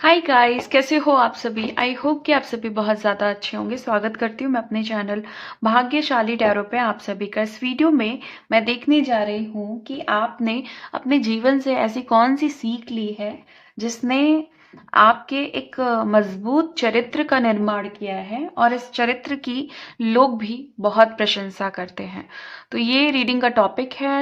Hi guys, कैसे हो आप सभी। आई होप कि आप सभी बहुत ज़्यादा अच्छे होंगे। स्वागत करती हूँ मैं अपने चैनल भाग्यशाली टैरो पे आप सभी का। इस वीडियो में मैं देखने जा रही हूँ कि आपने अपने जीवन से ऐसी कौन सी सीख ली है जिसने आपके एक मजबूत चरित्र का निर्माण किया है और इस चरित्र की लोग भी बहुत प्रशंसा करते हैं। तो ये रीडिंग का टॉपिक है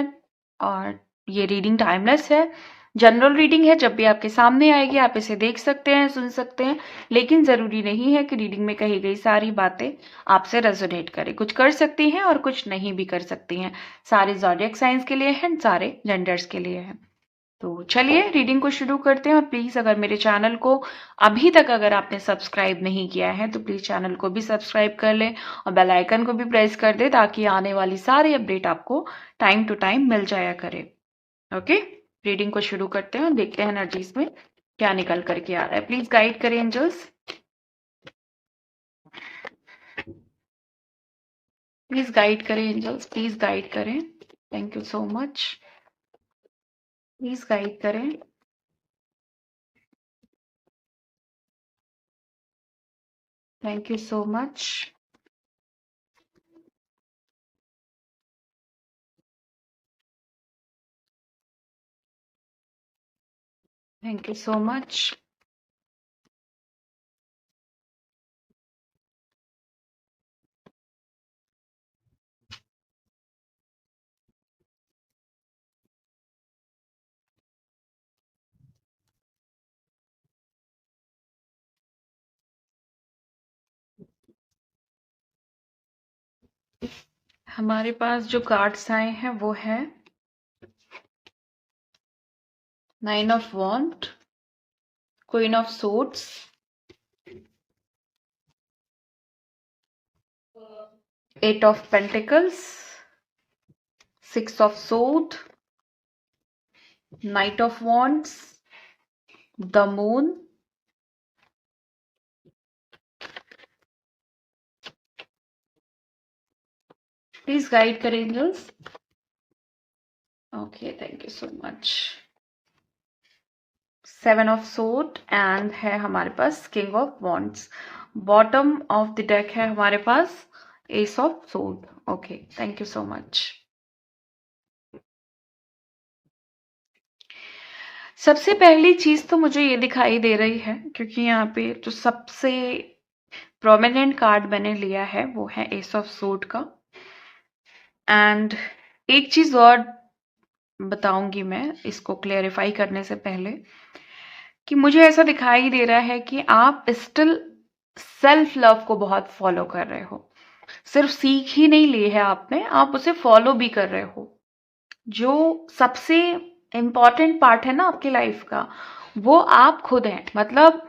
और ये रीडिंग टाइमलेस है, जनरल रीडिंग है। जब भी आपके सामने आएगी आप इसे देख सकते हैं, सुन सकते हैं, लेकिन जरूरी नहीं है कि रीडिंग में कही गई सारी बातें आपसे रेजोनेट करें। कुछ कर सकती हैं और कुछ नहीं भी कर सकती हैं। सारे ज़ोडिएक साइंस के लिए हैं, सारे जेंडर्स के लिए हैं। तो चलिए रीडिंग को शुरू करते हैं। और प्लीज अगर मेरे चैनल को अभी तक अगर आपने सब्सक्राइब नहीं किया है तो प्लीज चैनल को भी सब्सक्राइब कर लें और बेल आइकन को भी प्रेस कर दे ताकि आने वाली सारी अपडेट आपको टाइम टू टाइम मिल जाया करे। ओके, रीडिंग को शुरू करते हैं और देखते हैं एनर्जीज में क्या निकल करके आ रहा है। प्लीज गाइड करें एंजल्स, प्लीज गाइड करें एंजल्स, प्लीज गाइड करें। Thank you so much. Please guide करें। Thank you so much. Thank you so much. हमारे पास जो कार्ड्स आए हैं वो है 9 of wand, queen of swords, 8 of pentacles, 6 of sword, knight of wands, the moon, please guide करें angels. Okay, thank you so much. 7 of sword and है हमारे पास king of wands. Bottom of the deck है हमारे पास ace of sword. Okay, thank you so much. सबसे पहली चीज तो मुझे ये दिखाई दे रही है, क्योंकि यहाँ पे जो सबसे प्रोमिनेंट कार्ड मैंने लिया है वो है एस ऑफ सोर्ड का। एंड एक चीज और बताऊंगी मैं इसको क्लेरिफाई करने से पहले, कि मुझे ऐसा दिखाई दे रहा है कि आप स्टिल सेल्फ लव को बहुत फॉलो कर रहे हो। सिर्फ सीख ही नहीं ली है आपने, आप उसे फॉलो भी कर रहे हो। जो सबसे इम्पॉर्टेंट पार्ट है ना आपकी लाइफ का, वो आप खुद हैं। मतलब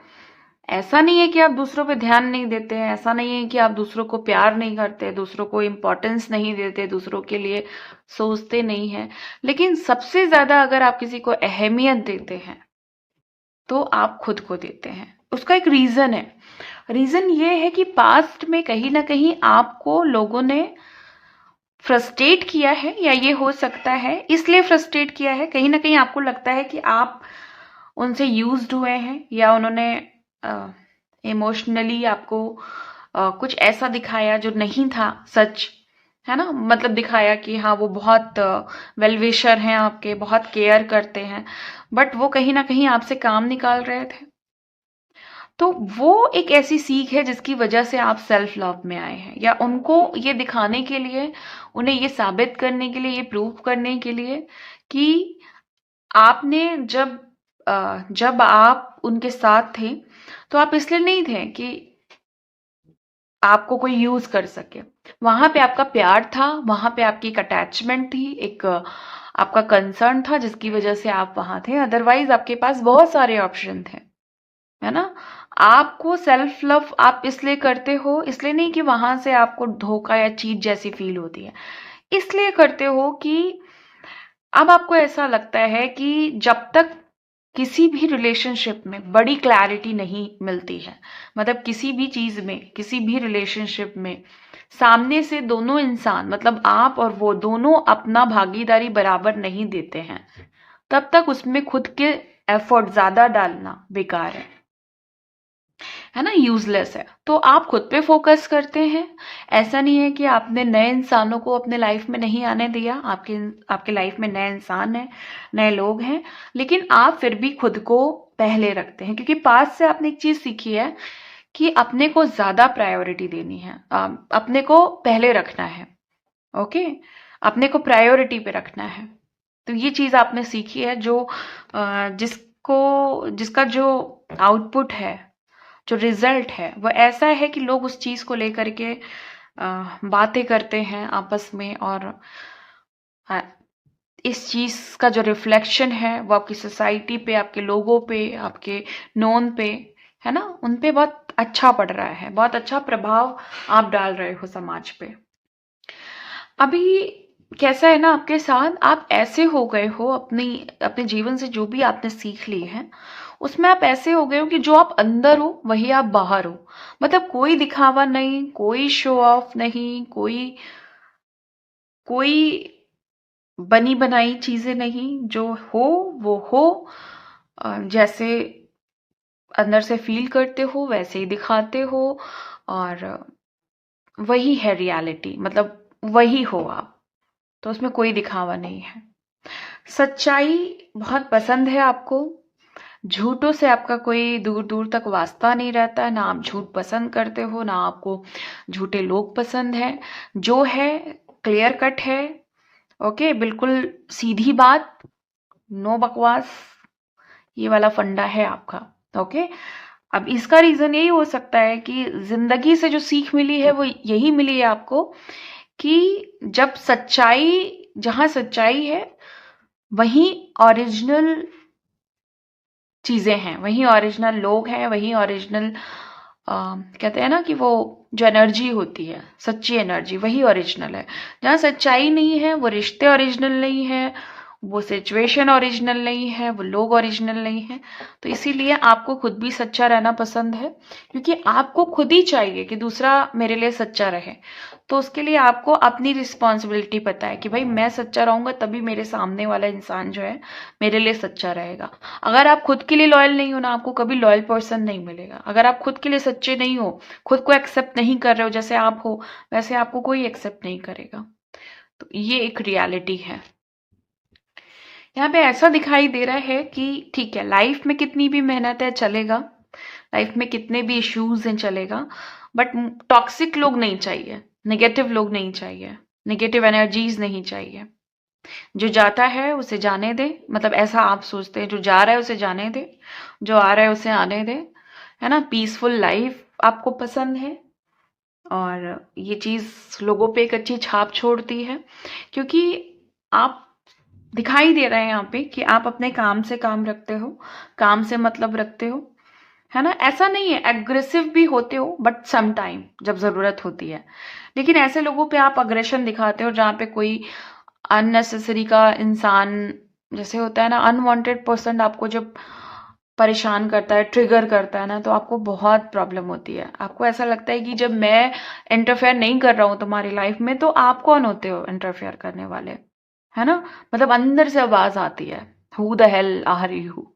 ऐसा नहीं है कि आप दूसरों पे ध्यान नहीं देते हैं, ऐसा नहीं है कि आप दूसरों को प्यार नहीं करते, दूसरों को इम्पोर्टेंस नहीं देते, दूसरों के लिए सोचते नहीं हैं, लेकिन सबसे ज्यादा अगर आप किसी को अहमियत देते हैं तो आप खुद को देते हैं। उसका एक रीजन है। रीजन ये है कि पास्ट में कहीं ना कहीं आपको लोगों ने फ्रस्ट्रेट किया है, या ये हो सकता है इसलिए फ्रस्ट्रेट किया है, कहीं ना कहीं आपको लगता है कि आप उनसे यूज्ड हुए हैं, या उन्होंने इमोशनली आपको कुछ ऐसा दिखाया जो नहीं था सच, है ना। मतलब दिखाया कि हाँ वो बहुत वेल विशर हैं आपके, बहुत केयर करते हैं, बट वो कहीं ना कहीं आपसे काम निकाल रहे थे। तो वो एक ऐसी सीख है जिसकी वजह से आप सेल्फ लव में आए हैं, या उनको ये दिखाने के लिए, उन्हें ये साबित करने के लिए, ये प्रूव करने के लिए कि आपने जब आप उनके साथ थे तो आप इसलिए नहीं थे कि आपको कोई यूज कर सके। वहां पे आपका प्यार था, वहां पे आपकी एक अटैचमेंट थी, एक आपका कंसर्न था जिसकी वजह से आप वहां थे। अदरवाइज आपके पास बहुत सारे ऑप्शन थे, है ना। आपको सेल्फ लव आप इसलिए करते हो, इसलिए नहीं कि वहां से आपको धोखा या चीट जैसी फील होती है, इसलिए करते हो कि अब आपको ऐसा लगता है कि जब तक किसी भी रिलेशनशिप में बड़ी क्लैरिटी नहीं मिलती है, मतलब किसी भी चीज में, किसी भी रिलेशनशिप में सामने से दोनों इंसान, मतलब आप और वो दोनों अपना भागीदारी बराबर नहीं देते हैं, तब तक उसमें खुद के एफर्ट ज्यादा डालना बेकार है। है ना, यूजलेस है। तो आप खुद पे फोकस करते हैं। ऐसा नहीं है कि आपने नए इंसानों को अपने लाइफ में नहीं आने दिया, आपके आपके लाइफ में नए इंसान हैं, नए लोग हैं, लेकिन आप फिर भी खुद को पहले रखते हैं, क्योंकि पास से आपने एक चीज सीखी है कि अपने को ज्यादा प्रायोरिटी देनी है, अपने को पहले रखना है। ओके, अपने को प्रायोरिटी पे रखना है। तो ये चीज आपने सीखी है, जो जिसका जो आउटपुट है, जो रिजल्ट है, वो ऐसा है कि लोग उस चीज को लेकर के बातें करते हैं आपस में, और इस चीज का जो रिफ्लेक्शन है वो आपकी सोसाइटी पे, आपके लोगों पे, आपके नोन पे, है ना, उन पे बहुत अच्छा पड़ रहा है, बहुत अच्छा प्रभाव आप डाल रहे हो समाज पे। अभी कैसा है ना आपके साथ, आप ऐसे हो गए हो अपने जीवन से, जो भी आपने सीख ली है उसमें आप ऐसे हो गए हो कि जो आप अंदर हो वही आप बाहर हो। मतलब कोई दिखावा नहीं, कोई शो ऑफ नहीं, कोई कोई बनी बनाई चीजें नहीं, जो हो वो हो, जैसे अंदर से फील करते हो वैसे ही दिखाते हो, और वही है रियलिटी, मतलब वही हो आप। तो उसमें कोई दिखावा नहीं है। सच्चाई बहुत पसंद है आपको, झूठों से आपका कोई दूर दूर तक वास्ता नहीं रहता है, ना आप झूठ पसंद करते हो, ना आपको झूठे लोग पसंद हैं। जो है क्लियर कट है। ओके, बिल्कुल सीधी बात, नो बकवास, ये वाला फंडा है आपका। ओके, अब इसका रीजन यही हो सकता है कि जिंदगी से जो सीख मिली है वो यही मिली है आपको, कि जब जहां सच्चाई है वहीं ओरिजिनल चीजें हैं, वहीं ओरिजिनल लोग हैं, वहीं ओरिजिनल कहते हैं ना कि वो जो एनर्जी होती है, सच्ची एनर्जी, वही ओरिजिनल है। जहाँ सच्चाई नहीं है, वो रिश्ते ओरिजिनल नहीं है, वो सिचुएशन ओरिजिनल नहीं है, वो लोग ओरिजिनल नहीं है। तो इसीलिए आपको खुद भी सच्चा रहना पसंद है, क्योंकि आपको खुद ही चाहिए कि दूसरा मेरे लिए सच्चा रहे। तो उसके लिए आपको अपनी रिस्पॉन्सिबिलिटी पता है कि भाई मैं सच्चा रहूंगा तभी मेरे सामने वाला इंसान जो है मेरे लिए सच्चा रहेगा। अगर आप खुद के लिए लॉयल नहीं हो ना, आपको कभी लॉयल पर्सन नहीं मिलेगा। अगर आप खुद के लिए सच्चे नहीं हो, खुद को एक्सेप्ट नहीं कर रहे हो जैसे आप हो, वैसे आपको कोई एक्सेप्ट नहीं करेगा। तो ये एक रियलिटी है। यहाँ पे ऐसा दिखाई दे रहा है कि ठीक है, लाइफ में कितनी भी मेहनत है चलेगा, लाइफ में कितने भी इश्यूज हैं चलेगा, बट टॉक्सिक लोग नहीं चाहिए, नेगेटिव लोग नहीं चाहिए, नेगेटिव एनर्जीज नहीं चाहिए। जो जाता है उसे जाने दे, मतलब ऐसा आप सोचते हैं, जो जा रहा है उसे जाने दे, जो आ रहा है उसे आने दे, है ना। पीसफुल लाइफ आपको पसंद है, और ये चीज लोगों पे एक अच्छी छाप छोड़ती है, क्योंकि आप दिखाई दे रहे हैं यहाँ पे कि आप अपने काम से काम रखते हो, काम से मतलब रखते हो, है ना। ऐसा नहीं है एग्रेसिव भी होते हो, बट सम टाइम जब जरूरत होती है। लेकिन ऐसे लोगों पे आप अग्रेशन दिखाते हो जहाँ पे कोई अननेसेसरी का इंसान, जैसे होता है ना अनवांटेड पर्सन, आपको जब परेशान करता है, ट्रिगर करता है ना, तो आपको बहुत प्रॉब्लम होती है। आपको ऐसा लगता है कि जब मैं इंटरफेयर नहीं कर रहा हूं तुम्हारी लाइफ में, तो आप कौन होते हो इंटरफेयर करने वाले, है ना। मतलब अंदर से आवाज आती है, who the hell are you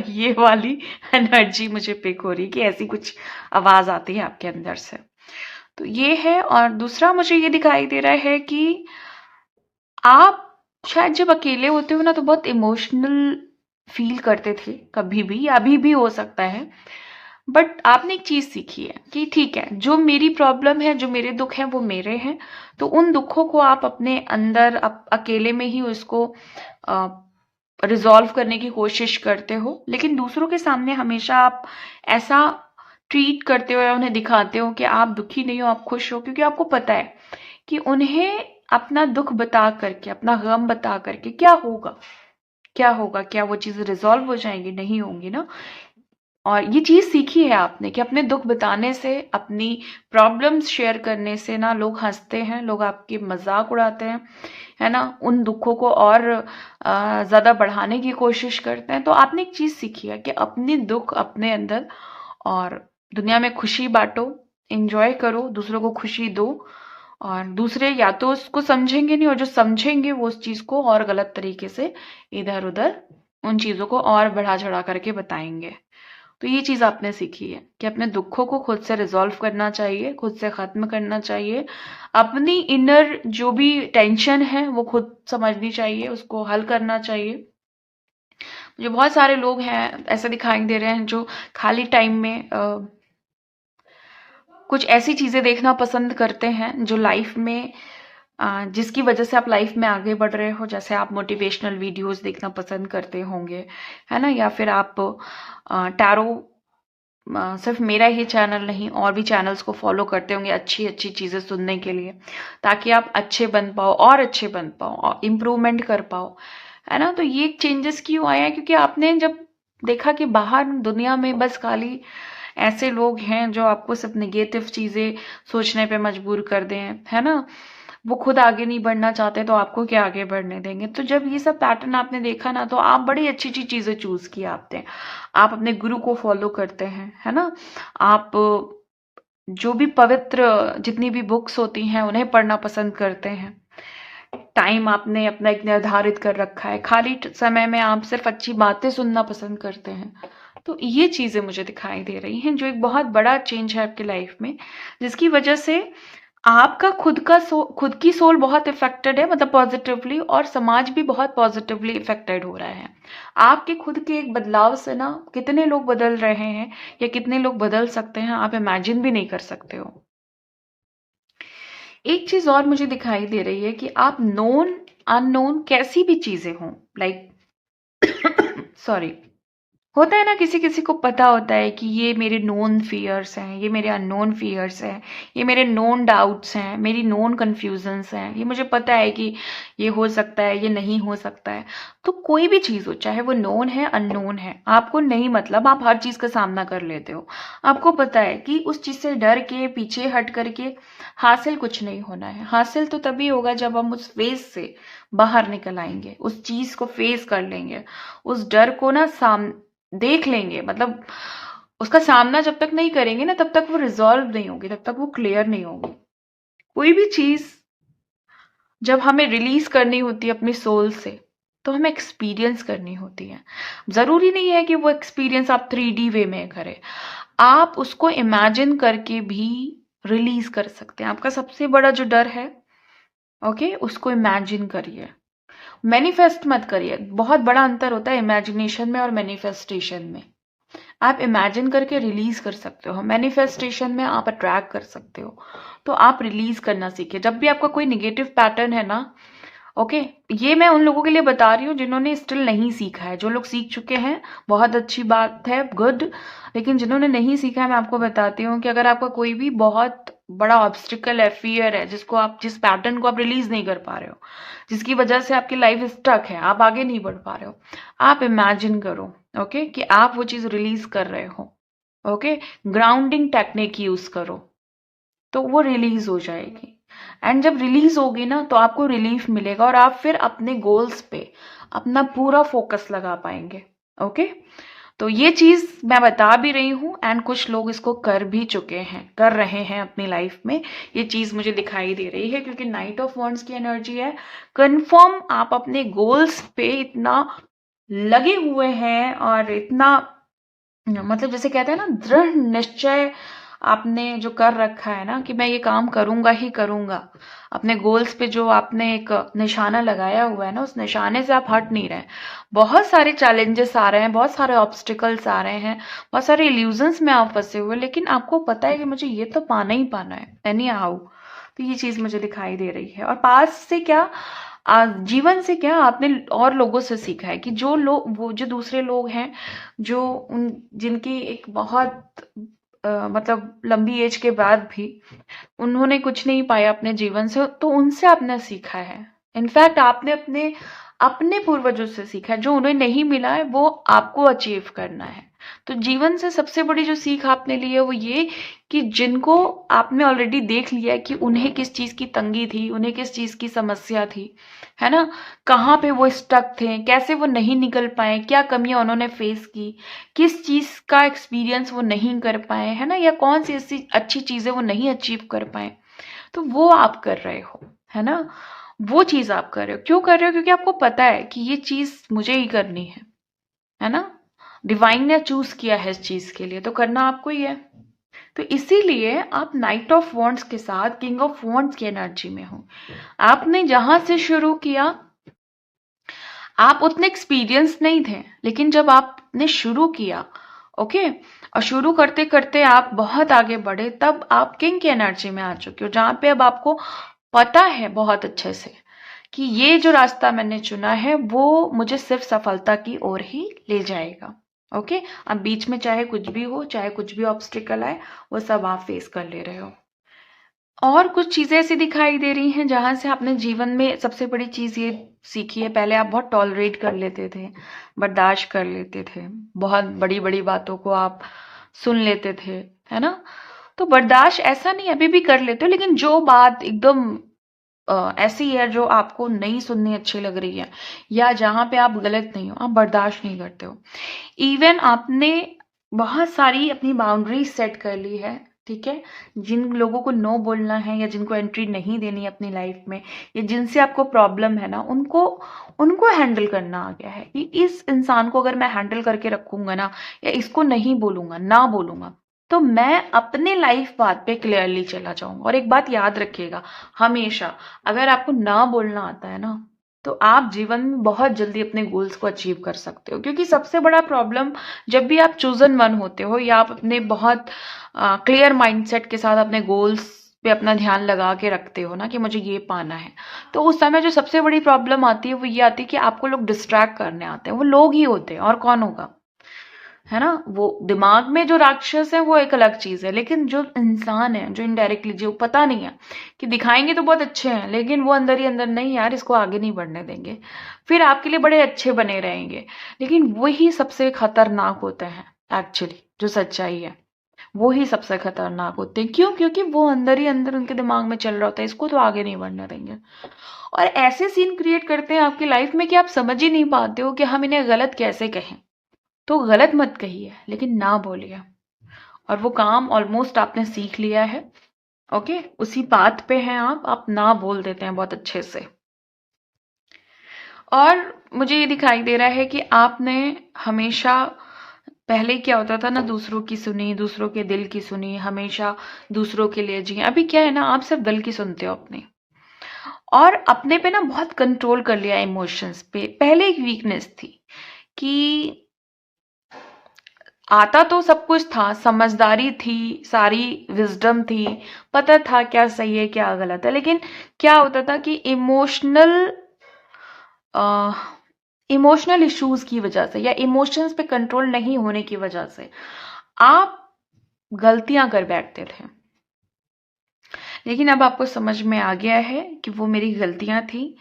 ये वाली एनर्जी मुझे पिक हो रही, कि ऐसी कुछ आवाज आती है आपके अंदर से। तो ये है। और दूसरा मुझे ये दिखाई दे रहा है कि आप शायद जब अकेले होते हो ना, तो बहुत इमोशनल फील करते थे कभी भी, अभी भी हो सकता है। बट आपने एक चीज सीखी है कि ठीक है, जो मेरी प्रॉब्लम है, जो मेरे दुख हैं, वो मेरे हैं। तो उन दुखों को आप अपने अंदर अकेले में ही उसको रिजॉल्व करने की कोशिश करते हो, लेकिन दूसरों के सामने हमेशा आप ऐसा ट्रीट करते हो या उन्हें दिखाते हो कि आप दुखी नहीं हो, आप खुश हो, क्योंकि आपको पता है कि उन्हें अपना दुख बता करके, अपना गम बता करके क्या होगा, क्या होगा, क्या वो चीजें रिजॉल्व हो जाएंगी? नहीं होंगी ना। और ये चीज सीखी है आपने कि अपने दुख बताने से, अपनी प्रॉब्लम्स शेयर करने से ना लोग हंसते हैं, लोग आपके मजाक उड़ाते हैं, है ना, उन दुखों को और ज्यादा बढ़ाने की कोशिश करते हैं। तो आपने एक चीज सीखी है कि अपने दुख अपने अंदर, और दुनिया में खुशी बांटो, एंजॉय करो, दूसरों को खुशी दो। और दूसरे या तो उसको समझेंगे नहीं, और जो समझेंगे वो उस चीज को और गलत तरीके से इधर उधर उन चीजों को और बढ़ा चढ़ा करके बताएंगे। तो ये चीज आपने सीखी है कि अपने दुखों को खुद से रिजॉल्व करना चाहिए, खुद से खत्म करना चाहिए। अपनी इनर जो भी टेंशन है वो खुद समझनी चाहिए, उसको हल करना चाहिए। मुझे बहुत सारे लोग हैं ऐसे दिखाई दे रहे हैं जो खाली टाइम में कुछ ऐसी चीजें देखना पसंद करते हैं जो लाइफ में जिसकी वजह से आप लाइफ में आगे बढ़ रहे हो। जैसे आप मोटिवेशनल वीडियोस देखना पसंद करते होंगे, है ना, या फिर आप टैरो, सिर्फ मेरा ही चैनल नहीं और भी चैनल्स को फॉलो करते होंगे अच्छी अच्छी चीजें सुनने के लिए, ताकि आप अच्छे बन पाओ और अच्छे बन पाओ और इम्प्रूवमेंट कर पाओ, है ना। तो ये चेंजेस क्यों आए हैं? क्योंकि आपने जब देखा कि बाहर दुनिया में बस खाली ऐसे लोग हैं जो आपको सिर्फ नेगेटिव चीजें सोचने पे मजबूर कर दें, है ना, वो खुद आगे नहीं बढ़ना चाहते तो आपको क्या आगे बढ़ने देंगे। तो जब ये सब पैटर्न आपने देखा ना, तो आप बड़ी अच्छी अच्छी चीजें चूज की आपने। आप अपने गुरु को फॉलो करते हैं, है ना। आप जो भी पवित्र जितनी भी बुक्स होती हैं उन्हें पढ़ना पसंद करते हैं। टाइम आपने अपना एक निर्धारित कर रखा है। खाली समय में आप सिर्फ अच्छी बातें सुनना पसंद करते हैं। तो ये चीजें मुझे दिखाई दे रही हैं जो एक बहुत बड़ा चेंज है आपकी लाइफ में, जिसकी वजह से आपका खुद की सोल बहुत इफेक्टेड है, मतलब पॉजिटिवली, और समाज भी बहुत पॉजिटिवली इफेक्टेड हो रहा है। आपके खुद के एक बदलाव से ना कितने लोग बदल रहे हैं या कितने लोग बदल सकते हैं, आप इमेजिन भी नहीं कर सकते हो। एक चीज और मुझे दिखाई दे रही है कि आप नोन अननोन कैसी भी चीजें हों, लाइक सॉरी, होता है ना, किसी किसी को पता होता है कि ये मेरे नोन फियर्स हैं, ये मेरे अननोन फियर्स हैं, ये मेरे नोन डाउट्स हैं, मेरी नोन कन्फ्यूजन्स हैं, ये मुझे पता है कि ये हो सकता है, ये नहीं हो सकता है। तो कोई भी चीज हो, चाहे वो नोन है अननोन है, आपको नहीं मतलब आप हर चीज का सामना कर लेते हो। आपको पता है कि उस चीज से डर के पीछे हट करके हासिल कुछ नहीं होना है। हासिल तो तभी होगा जब हम उस फेज से बाहर निकल आएंगे, उस चीज को फेस कर लेंगे, उस डर को ना देख लेंगे, मतलब उसका सामना जब तक नहीं करेंगे ना, तब तक वो रिजॉल्व नहीं होगी, तब तक वो क्लियर नहीं होगी। कोई भी चीज जब हमें रिलीज करनी होती है अपनी सोल से, तो हमें एक्सपीरियंस करनी होती है। जरूरी नहीं है कि वो एक्सपीरियंस आप 3D वे में करें, आप उसको इमेजिन करके भी रिलीज कर सकते हैं। आपका सबसे बड़ा जो डर है, ओके, उसको इमेजिन करिए, मैनिफेस्ट मत करिए। बहुत बड़ा अंतर होता है इमेजिनेशन में और मैनिफेस्टेशन में। आप इमेजिन करके रिलीज कर सकते हो, मैनिफेस्टेशन में आप अट्रैक्ट कर सकते हो। तो आप रिलीज करना सीखिए जब भी आपका कोई निगेटिव पैटर्न है ना। ओके, ये मैं उन लोगों के लिए बता रही हूँ जिन्होंने स्टिल नहीं सीखा है। जो लोग सीख चुके हैं बहुत अच्छी बात है, गुड। लेकिन जिन्होंने नहीं सीखा है, मैं आपको बताती हूँ कि अगर आपका कोई भी बहुत बड़ा ऑब्स्टिकल है, फियर है, जिस पैटर्न को आप रिलीज नहीं कर पा रहे हो, जिसकी वजह से आपकी लाइफ स्टक है, आप आगे नहीं बढ़ पा रहे हो, आप इमेजिन करो, ओके, कि आप वो चीज रिलीज कर रहे हो। ओके, ग्राउंडिंग टेक्निक यूज करो तो वो रिलीज हो जाएगी। एंड जब रिलीज होगी ना, तो आपको रिलीफ मिलेगा और आप फिर अपने गोल्स पे अपना पूरा फोकस लगा पाएंगे। ओके, तो ये चीज मैं बता भी रही हूँ एंड कुछ लोग इसको कर भी चुके हैं, कर रहे हैं अपनी लाइफ में। ये चीज मुझे दिखाई दे रही है क्योंकि नाइट ऑफ वॉन्ड्स की एनर्जी है। कंफर्म आप अपने गोल्स पे इतना लगे हुए हैं और इतना, मतलब जैसे कहते हैं ना, दृढ़ निश्चय आपने जो कर रखा है ना कि मैं ये काम करूंगा ही करूंगा। अपने गोल्स पे जो आपने एक निशाना लगाया हुआ है ना, उस निशाने से आप हट नहीं रहे। बहुत सारे चैलेंजेस आ रहे हैं, बहुत सारे ऑब्स्टिकल्स आ रहे हैं, बहुत सारे इल्यूजन्स में आप फंसे हुए, लेकिन आपको पता है कि मुझे ये तो पाना ही पाना है एनी हाउ। तो ये चीज मुझे दिखाई दे रही है। और पास से क्या, जीवन से क्या आपने और लोगों से सीखा है कि जो लोग, वो जो दूसरे लोग हैं, जो उन जिनकी एक बहुत मतलब लंबी एज के बाद भी उन्होंने कुछ नहीं पाया अपने जीवन से, तो उनसे आपने सीखा है। इनफैक्ट आपने अपने अपने पूर्वजों से सीखा है। जो उन्हें नहीं मिला है वो आपको अचीव करना है। तो जीवन से सबसे बड़ी जो सीख आपने ली है वो ये कि जिनको आपने ऑलरेडी देख लिया है कि उन्हें किस चीज की तंगी थी, उन्हें किस चीज की समस्या थी, है ना, कहाँ पे वो स्टक थे, कैसे वो नहीं निकल पाए, क्या कमियां उन्होंने फेस की, किस चीज का एक्सपीरियंस वो नहीं कर पाए, है ना, या कौन सी ऐसी अच्छी चीजें वो नहीं अचीव कर पाए, तो वो आप कर रहे हो, है ना। वो चीज आप कर रहे हो, क्यों कर रहे हो? क्योंकि आपको पता है कि ये चीज मुझे ही करनी है ना। डिवाइन ने चूज किया है इस चीज के लिए, तो करना आपको ही है। तो इसीलिए आप नाइट ऑफ वॉन्ड्स के साथ किंग ऑफ वॉन्ड्स की एनर्जी में हो। आपने जहां से शुरू किया, आप उतने एक्सपीरियंस नहीं थे, लेकिन जब आपने शुरू किया, ओके, और शुरू करते करते आप बहुत आगे बढ़े, तब आप किंग की एनर्जी में आ चुके हो, जहां पे अब आपको पता है बहुत अच्छे से कि ये जो रास्ता मैंने चुना है वो मुझे सिर्फ सफलता की ओर ही ले जाएगा। ओके, अब बीच में चाहे कुछ भी हो, चाहे कुछ भी ऑब्स्टिकल आए, वो सब आप फेस कर ले रहे हो। और कुछ चीजें ऐसी दिखाई दे रही हैं जहां से आपने जीवन में सबसे बड़ी चीज ये सीखी है, पहले आप बहुत टॉलरेट कर लेते थे, बर्दाश्त कर लेते थे, बहुत बड़ी बड़ी बातों को आप सुन लेते थे, है ना। तो बर्दाश्त ऐसा नहीं, अभी भी कर लेते हो, लेकिन जो बात एकदम ऐसी है जो आपको नहीं सुननी अच्छी लग रही है, या जहां पे आप गलत नहीं हो, आप बर्दाश्त नहीं करते हो। इवन आपने बहुत सारी अपनी बाउंड्रीज सेट कर ली है, ठीक है। जिन लोगों को नो बोलना है या जिनको एंट्री नहीं देनी है अपनी लाइफ में, या जिनसे आपको प्रॉब्लम है ना, उनको उनको हैंडल करना आ गया है कि इस इंसान को अगर मैं हैंडल करके रखूंगा ना, या इसको नहीं बोलूंगा, ना बोलूंगा, तो मैं अपने लाइफ पाथ पे क्लियरली चला जाऊंगा। और एक बात याद रखिएगा हमेशा, अगर आपको ना बोलना आता है ना, तो आप जीवन में बहुत जल्दी अपने गोल्स को अचीव कर सकते हो। क्योंकि सबसे बड़ा प्रॉब्लम, जब भी आप चूजन वन होते हो, या आप अपने बहुत क्लियर माइंडसेट के साथ अपने गोल्स पे अपना ध्यान लगा के रखते हो ना कि मुझे ये पाना है, तो उस समय जो सबसे बड़ी प्रॉब्लम आती है वो ये आती है कि आपको लोग डिस्ट्रैक्ट करने आते हैं। वो लोग ही होते हैं, और कौन होगा, है ना। वो दिमाग में जो राक्षस है वो एक अलग चीज है, लेकिन जो इंसान है, जो इनडायरेक्टली, जो पता नहीं है कि दिखाएंगे तो बहुत अच्छे हैं, लेकिन वो अंदर ही अंदर, नहीं यार इसको आगे नहीं बढ़ने देंगे, फिर आपके लिए बड़े अच्छे बने रहेंगे, लेकिन वही सबसे खतरनाक होते हैं एक्चुअली। जो सच्चाई है वो ही सबसे खतरनाक होते हैं। क्यों? क्योंकि वो अंदर ही अंदर उनके दिमाग में चल रहा होता है, इसको तो आगे नहीं बढ़ने देंगे। और ऐसे सीन क्रिएट करते हैं आपकी लाइफ में कि आप समझ ही नहीं पाते हो कि हम इन्हें गलत कैसे कहें। तो गलत मत कहिए, लेकिन ना बोलिए। और वो काम ऑलमोस्ट आपने सीख लिया है, ओके, उसी बात पे हैं आप ना बोल देते हैं बहुत अच्छे से। और मुझे ये दिखाई दे रहा है कि आपने हमेशा, पहले क्या होता था ना, दूसरों की सुनी, दूसरों के दिल की सुनी, हमेशा दूसरों के लिए जी। अभी क्या है ना, आप सिर्फ दिल की सुनते हो अपने, और अपने पे ना बहुत कंट्रोल कर लिया इमोशंस पे। पहले एक वीकनेस थी कि आता तो सब कुछ था, समझदारी थी, सारी विजडम थी, पता था क्या सही है क्या गलत है, लेकिन क्या होता था कि इमोशनल इश्यूज की वजह से, या इमोशंस पे कंट्रोल नहीं होने की वजह से आप गलतियां कर बैठते थे। लेकिन अब आपको समझ में आ गया है कि वो मेरी गलतियां थी,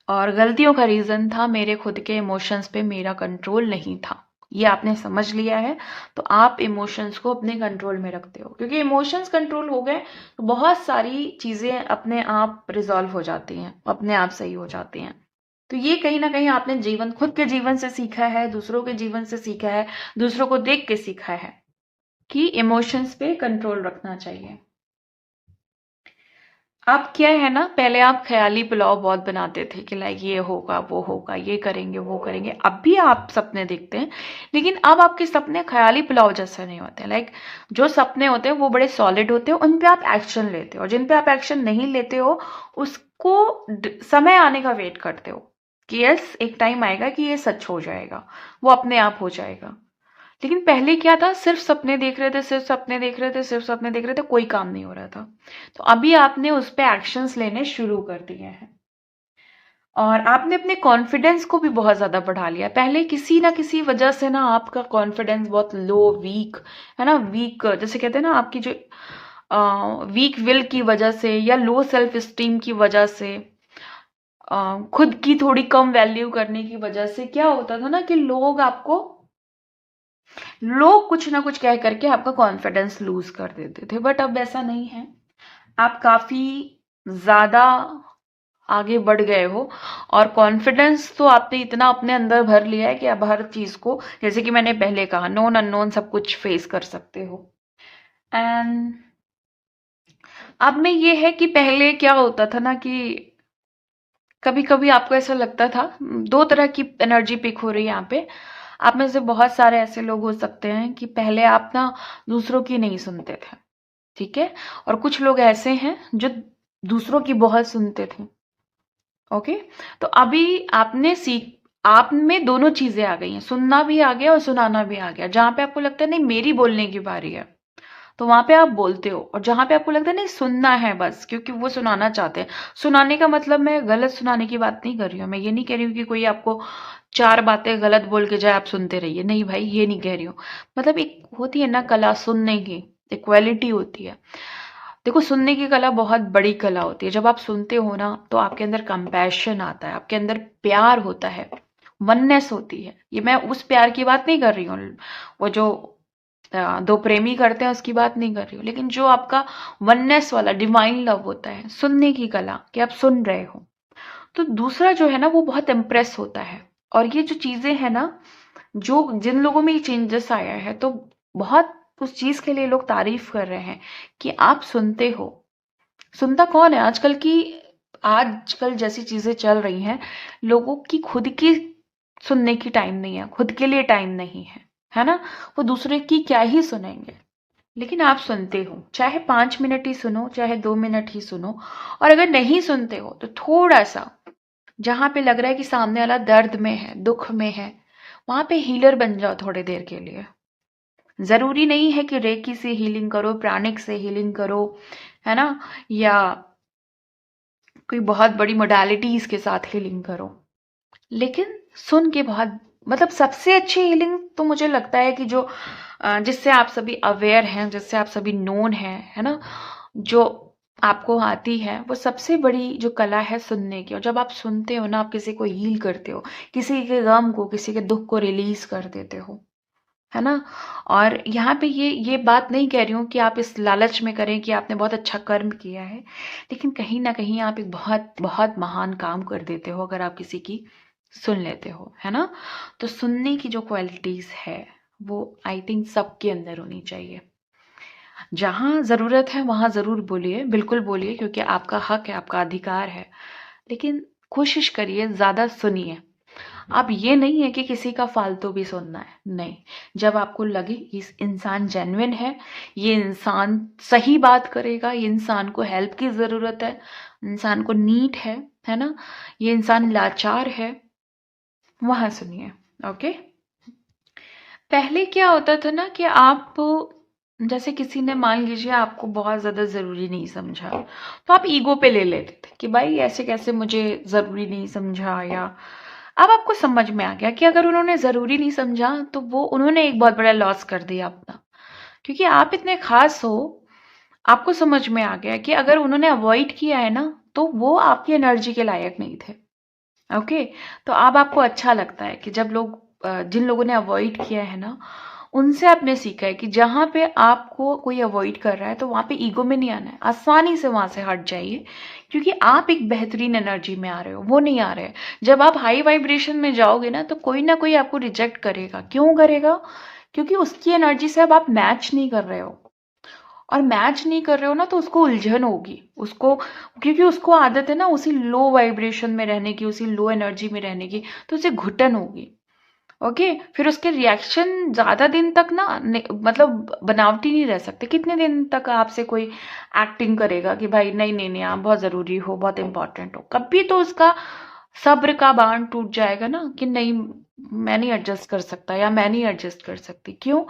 और गलतियों का रीजन था मेरे खुद के इमोशंस पे मेरा कंट्रोल नहीं था। ये आपने समझ लिया है, तो आप इमोशंस को अपने कंट्रोल में रखते हो। क्योंकि इमोशंस कंट्रोल हो गए तो बहुत सारी चीजें अपने आप रिजॉल्व हो जाती हैं, अपने आप सही हो जाती हैं। तो ये कहीं ना कहीं आपने जीवन, खुद के जीवन से सीखा है, दूसरों के जीवन से सीखा है, दूसरों को देख के सीखा है कि इमोशंस पे कंट्रोल रखना चाहिए। आप क्या है ना, पहले आप ख्याली पुलाव बहुत बनाते थे कि लाइक ये होगा वो होगा, ये करेंगे वो करेंगे। अब भी आप सपने देखते हैं, लेकिन अब आपके सपने ख्याली पुलाव जैसे नहीं होते। लाइक जो सपने होते हैं वो बड़े सॉलिड होते हैं, उन पे आप एक्शन लेते हो, और जिन पे आप एक्शन नहीं लेते हो उसको समय आने का वेट करते हो कि यस एक टाइम आएगा कि ये सच हो जाएगा, वो अपने आप हो जाएगा। लेकिन पहले क्या था, सिर्फ सपने देख रहे थे, सिर्फ सपने देख रहे थे, सिर्फ सपने देख रहे थे, कोई काम नहीं हो रहा था। तो अभी आपने उस पे एक्शंस लेने शुरू कर दिए हैं, और आपने अपने कॉन्फिडेंस को भी बहुत ज्यादा बढ़ा लिया। पहले किसी ना किसी वजह से ना आपका कॉन्फिडेंस बहुत लो, वीक, है ना, वीक जैसे कहते हैं ना, आपकी जो वीक विल की वजह से, या लो सेल्फ स्टीम की वजह से, खुद की थोड़ी कम वैल्यू करने की वजह से क्या होता था ना कि लोग कुछ ना कुछ कह करके आपका कॉन्फिडेंस लूज कर देते थे। बट अब ऐसा नहीं है, आप काफी ज्यादा आगे बढ़ गए हो, और कॉन्फिडेंस तो आपने इतना अपने अंदर भर लिया है कि अब हर चीज को, जैसे कि मैंने पहले कहा, नोन अननोन सब कुछ फेस कर सकते हो। एंड अब में ये है कि पहले क्या होता था ना कि कभी कभी आपको ऐसा लगता था, दो तरह की एनर्जी पिक हो रही है यहाँ पे। आप में से बहुत सारे ऐसे लोग हो सकते हैं कि पहले आप ना दूसरों की नहीं सुनते थे, ठीक है, और कुछ लोग ऐसे हैं जो दूसरों की बहुत सुनते थे। ओके, तो अभी आपने सीख आप में दोनों चीजें आ गई हैं, सुनना भी आ गया और सुनाना भी आ गया। जहां पे आपको लगता है नहीं मेरी बोलने की बारी है, तो वहां पे आप बोलते हो, और जहां पे आपको लगता है नहीं सुनना है बस क्योंकि वो सुनाना चाहते हैं। सुनाने का मतलब मैं गलत सुनाने की बात नहीं कर रही हूँ, मैं ये नहीं कह रही हूँ कि कोई आपको चार बातें गलत बोल के जाए आप सुनते रहिए, नहीं भाई ये नहीं कह रही हूँ। मतलब एक होती है ना कला सुनने की, एक क्वालिटी होती है। देखो सुनने की कला बहुत बड़ी कला होती है। जब आप सुनते हो ना तो आपके अंदर कंपैशन आता है, आपके अंदर प्यार होता है, वननेस होती है। ये मैं उस प्यार की बात नहीं कर रही हूँ, वो जो दो प्रेमी करते हैं उसकी बात नहीं कर रही हूँ, लेकिन जो आपका वननेस वाला डिवाइन लव होता है, सुनने की कला कि आप सुन रहे हो, तो दूसरा जो है ना वो बहुत इम्प्रेस होता है। और ये जो चीजें हैं ना, जो जिन लोगों में ये चेंजेस आया है, तो बहुत उस चीज के लिए लोग तारीफ कर रहे हैं कि आप सुनते हो। सुनता कौन है आजकल की, आजकल जैसी चीजें चल रही हैं, लोगों की खुद की सुनने की टाइम नहीं है, खुद के लिए टाइम नहीं है ना, वो दूसरे की क्या ही सुनेंगे। लेकिन आप सुनते हो, चाहे 5 मिनट ही सुनो, चाहे 2 मिनट ही सुनो, और अगर नहीं सुनते हो तो थोड़ा सा जहां पे लग रहा है कि सामने वाला दर्द में है, दुख में है, वहां पे हीलर बन जाओ थोड़ी देर के लिए। जरूरी नहीं है कि रेकी से हीलिंग करो, प्राणिक से हीलिंग करो, है ना, या कोई बहुत बड़ी मोडालिटीज के साथ हीलिंग करो, लेकिन सुन के बहुत, मतलब सबसे अच्छी हीलिंग तो मुझे लगता है कि जो जिससे आप सभी अवेयर हैं, जिससे आप सभी नोन हैं, है ना, जो आपको आती है, वो सबसे बड़ी जो कला है सुनने की। और जब आप सुनते हो ना, आप किसी को हील करते हो, किसी के गम को, किसी के दुख को रिलीज कर देते हो, है ना। और यहाँ पे ये बात नहीं कह रही हूँ कि आप इस लालच में करें कि आपने बहुत अच्छा कर्म किया है, लेकिन कहीं ना कहीं आप एक बहुत बहुत महान काम कर देते हो अगर आप किसी की सुन लेते हो, है ना। तो सुनने की जो क्वालिटीज है वो आई थिंक सबके अंदर होनी चाहिए। जहां जरूरत है वहां जरूर बोलिए, बिल्कुल बोलिए, क्योंकि आपका हक है, आपका अधिकार है, लेकिन कोशिश करिए ज्यादा सुनिए। अब ये नहीं है कि किसी का फालतू भी सुनना है, नहीं। जब आपको लगे इस इंसान जेन्युइन है, ये इंसान सही बात करेगा, ये इंसान को हेल्प की जरूरत है, इंसान को नीड है ना, ये इंसान लाचार है, वहां सुनिए। ओके। पहले क्या होता था ना कि आप, जैसे किसी ने मान लीजिए आपको बहुत ज्यादा जरूरी नहीं समझा, तो आप ईगो पे ले लेते थे कि भाई ऐसे कैसे मुझे जरूरी नहीं समझा, या अब आपको समझ में आ गया कि अगर उन्होंने जरूरी नहीं समझा तो वो उन्होंने एक बहुत बड़ा लॉस कर दिया अपना, क्योंकि आप इतने खास हो। आपको समझ में आ गया कि अगर उन्होंने अवॉइड किया है ना, तो वो आपकी एनर्जी के लायक नहीं थे। ओके। तो अब आपको अच्छा लगता है कि जब लोग जिन लोगों ने अवॉइड किया है ना, उनसे आपने सीखा है कि जहां पे आपको कोई अवॉइड कर रहा है तो वहां पे ईगो में नहीं आना है, आसानी से वहां से हट जाइए, क्योंकि आप एक बेहतरीन एनर्जी में आ रहे हो, वो नहीं आ रहे हैं। जब आप हाई वाइब्रेशन में जाओगे ना, तो कोई ना कोई आपको रिजेक्ट करेगा। क्यों करेगा? क्योंकि उसकी एनर्जी से अब आप मैच नहीं कर रहे हो, और मैच नहीं कर रहे हो ना, तो उसको उलझन होगी, उसको, क्योंकि उसको आदत है ना उसी लो वाइब्रेशन में रहने की, उसी लो एनर्जी में रहने की, तो उसे घुटन होगी। ओके। फिर उसके रिएक्शन ज्यादा दिन तक ना मतलब बनावटी नहीं रह सकते। कितने दिन तक आपसे कोई एक्टिंग करेगा कि भाई नहीं नहीं नहीं आप बहुत जरूरी हो, बहुत इंपॉर्टेंट हो, कभी तो उसका सब्र का बांध टूट जाएगा ना कि नहीं मैं नहीं एडजस्ट कर सकता, या मैं नहीं एडजस्ट कर सकती। क्यों?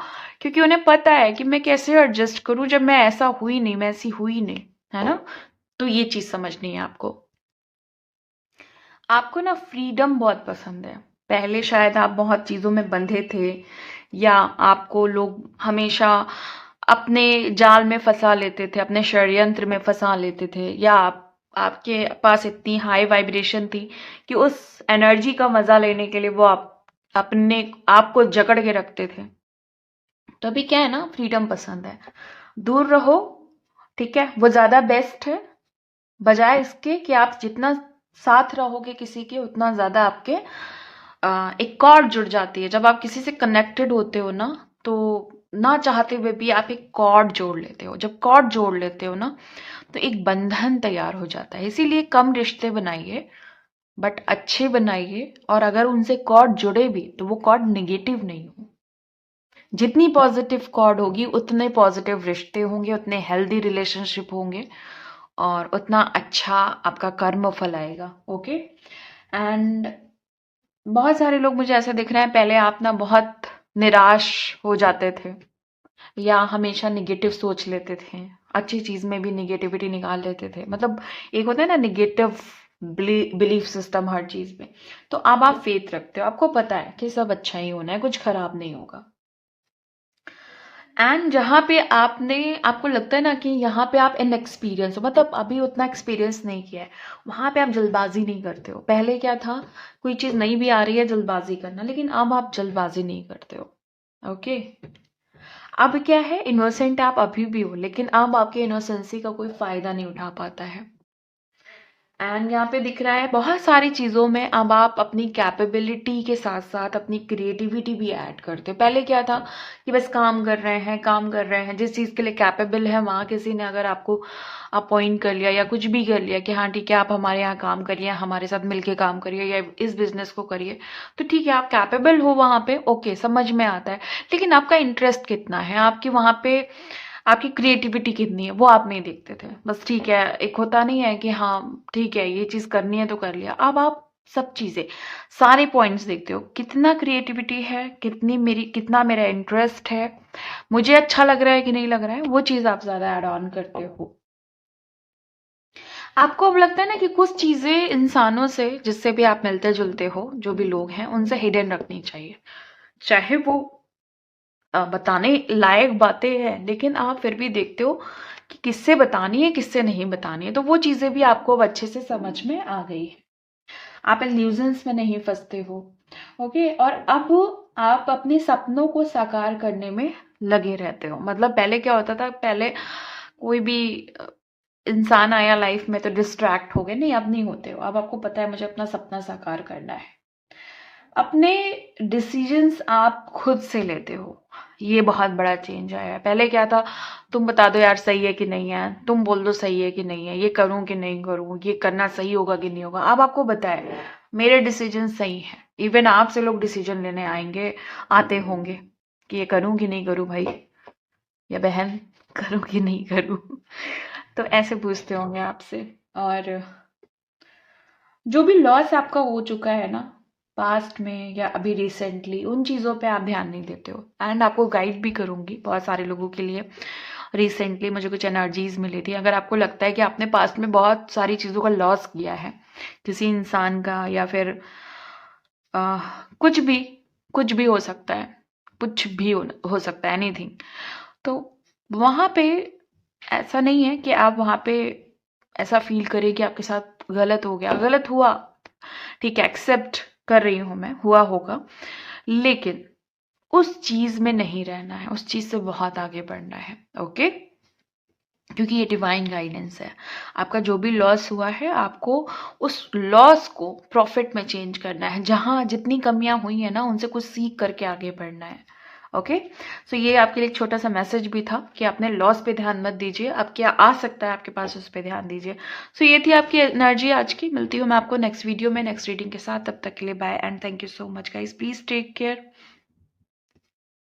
क्योंकि उन्हें पता है कि मैं कैसे एडजस्ट करूं जब मैं ऐसा हुई नहीं, मैं ऐसी हुई नहीं, है ना। तो ये चीज समझनी है आपको। आपको ना फ्रीडम बहुत पसंद है। पहले शायद आप बहुत चीजों में बंधे थे, या आपको लोग हमेशा अपने जाल में फंसा लेते थे, अपने षड्यंत्र में फंसा लेते थे, या आपके पास इतनी हाई वाइब्रेशन थी कि उस एनर्जी का मजा लेने के लिए वो अपने आप को जकड़ के रखते थे। तो अभी क्या है ना, फ्रीडम पसंद है, दूर रहो, ठीक है, वो ज्यादा बेस्ट है, बजाय इसके कि आप जितना साथ रहोगे किसी के, उतना ज्यादा आपके एक कॉर्ड जुड़ जाती है। जब आप किसी से कनेक्टेड होते हो ना, तो ना चाहते हुए भी आप एक कॉर्ड जोड़ लेते हो। जब कॉर्ड जोड़ लेते हो ना, तो एक बंधन तैयार हो जाता है। इसीलिए कम रिश्ते बनाइए, बट अच्छे बनाइए, और अगर उनसे कॉर्ड जुड़े भी तो वो कॉर्ड नेगेटिव नहीं हो। जितनी पॉजिटिव कॉर्ड होगी उतने पॉजिटिव रिश्ते होंगे, उतने हेल्दी रिलेशनशिप होंगे, और उतना अच्छा आपका कर्म फल आएगा। ओके। एंड बहुत सारे लोग मुझे ऐसा दिख रहे हैं, पहले आप ना बहुत निराश हो जाते थे या हमेशा निगेटिव सोच लेते थे, अच्छी चीज में भी निगेटिविटी निकाल लेते थे। मतलब एक होता है ना निगेटिव बिलीफ सिस्टम हर चीज में। तो अब आप फेथ रखते हो, आपको पता है कि सब अच्छा ही होना है, कुछ खराब नहीं होगा। एंड जहाँ पे आपको लगता है ना कि यहाँ पे आप इनएक्सपीरियंस हो, मतलब अभी उतना एक्सपीरियंस नहीं किया है, वहां पे आप जल्दबाजी नहीं करते हो। पहले क्या था, कोई चीज नहीं भी आ रही है जल्दबाजी करना, लेकिन अब आप जल्दबाजी नहीं करते हो। ओके। अब क्या है, इनोसेंट आप अभी भी हो, लेकिन अब आपके इनोसेंसी का कोई फायदा नहीं उठा पाता है। एंड यहाँ पे दिख रहा है बहुत सारी चीज़ों में अब आप अपनी कैपेबिलिटी के साथ साथ अपनी क्रिएटिविटी भी ऐड करते हो। पहले क्या था कि बस काम कर रहे हैं, काम कर रहे हैं, जिस चीज़ के लिए कैपेबल है वहाँ किसी ने अगर आपको अपॉइंट कर लिया या कुछ भी कर लिया कि हाँ ठीक है आप हमारे यहाँ काम करिए, हमारे साथ मिलके काम करिए या इस बिजनेस को करिए, तो ठीक है आप कैपेबल हो वहाँ पे, ओके समझ में आता है। लेकिन आपका इंटरेस्ट कितना है, आपकी वहाँ पे आपकी क्रिएटिविटी कितनी है, वो आप नहीं देखते थे। बस ठीक है, एक होता नहीं है कि हाँ ठीक है ये चीज करनी है तो कर लिया। अब आप सब चीजें, सारे पॉइंट्स देखते हो, कितना क्रिएटिविटी है, कितना मेरा इंटरेस्ट है, मुझे अच्छा लग रहा है कि नहीं लग रहा है, वो चीज आप ज्यादा ऐड ऑन करते हो। आपको अब लगता है ना कि कुछ चीजें इंसानों से, जिससे भी आप मिलते जुलते हो, जो भी लोग हैं उनसे हिडन रखनी चाहिए, चाहे वो बताने लायक बातें हैं, लेकिन आप फिर भी देखते हो कि किससे बतानी है किससे नहीं बतानी है। तो वो चीजें भी आपको अब अच्छे से समझ में आ गई है, आप इल्यूजन्स में नहीं फंसते हो। ओके। और अब आप अपने सपनों को साकार करने में लगे रहते हो। मतलब पहले क्या होता था, पहले कोई भी इंसान आया लाइफ में तो डिस्ट्रैक्ट हो गए, नहीं अब नहीं होते हो। अब आपको पता है मुझे अपना सपना साकार करना है, अपने डिसीजंस आप खुद से लेते हो। ये बहुत बड़ा चेंज आया है। पहले क्या था, तुम बता दो यार सही है कि नहीं है, तुम बोल दो सही है कि नहीं है, ये करूं कि नहीं करूं, ये करना सही होगा कि नहीं होगा। अब आपको बताए मेरे डिसीजन सही है। इवन आपसे लोग डिसीजन लेने आएंगे, आते होंगे कि ये करूं कि नहीं करूं भाई या बहन, करूं कि नहीं करूं। तो ऐसे पूछते होंगे आपसे। और जो भी लॉस आपका हो चुका है ना पास्ट में या अभी रिसेंटली, उन चीज़ों पे आप ध्यान नहीं देते हो। एंड आपको गाइड भी करूंगी बहुत सारे लोगों के लिए। रिसेंटली मुझे कुछ एनर्जीज मिली थी। अगर आपको लगता है कि आपने पास्ट में बहुत सारी चीज़ों का लॉस किया है, किसी इंसान का या फिर आ, कुछ भी कुछ भी हो सकता है, कुछ भी हो सकता है, एनीथिंग, तो वहां पे ऐसा नहीं है कि आप वहां पे ऐसा फील करें कि आपके साथ गलत हो गया। गलत हुआ, ठीक है, एक्सेप्ट कर रही हूं मैं, हुआ होगा, लेकिन उस चीज में नहीं रहना है, उस चीज से बहुत आगे बढ़ना है। ओके। क्योंकि ये डिवाइन गाइडेंस है। आपका जो भी लॉस हुआ है, आपको उस लॉस को प्रॉफिट में चेंज करना है। जहां जितनी कमियां हुई है ना, उनसे कुछ सीख करके आगे बढ़ना है। ओके। सो ये आपके लिए एक छोटा सा मैसेज भी था कि अपने लॉस पे ध्यान मत दीजिए, अब क्या आ सकता है आपके पास उस पे ध्यान दीजिए। सो ये थी आपकी एनर्जी आज की। मिलती हूँ मैं आपको नेक्स्ट वीडियो में नेक्स्ट रीडिंग के साथ। तब तक के लिए bye and thank you so much guys, please take care.